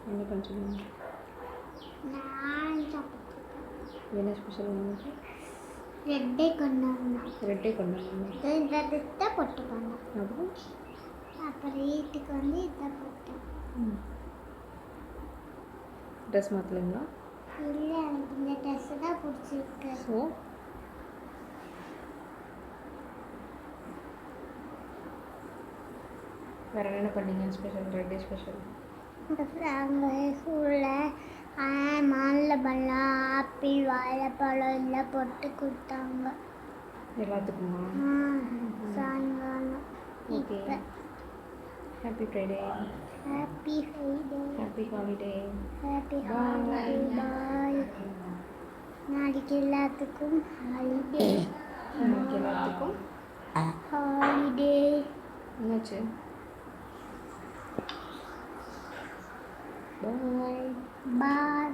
என்ன பண்ணுறீங்க? நான் சாப்பிட்டு என்ன ஸ்பெஷல் உங்களுக்கு? ரெட்டே கொண்டாடணும். ரெட்டே கொண்டாடணும். இந்த இதை போட்டு பண்ணேன். அப்புறம் வீட்டுக்கு வந்து இதை போட்டேன். ட்ரெஸ் மாற்றலைங்களா? இல்லை, எனக்கு இந்த ட்ரெஸ்ஸு தான் பிடிச்சிருக்கு. ஸோ வேறு என்ன பண்ணீங்க ஸ்பெஷல்? ரெட்டே ஸ்பெஷல் அங்கே ஸ்கூலில் மாதுளம்பழம், ஆப்பிள், வாழைப்பழம் எல்லாம் போட்டு கொடுத்தாங்க எல்லாத்துக்குமா? சாயங்காலம். Okay. Happy Friday. Happy Friday. Happy holiday. Happy holiday. Bye. நாளைக்கு எல்லாத்துக்கும் ஹாலிடே. நாளைக்கு எல்லாத்துக்கும் ஹாலிடே. என்னாச்சு? பாய். பாய்.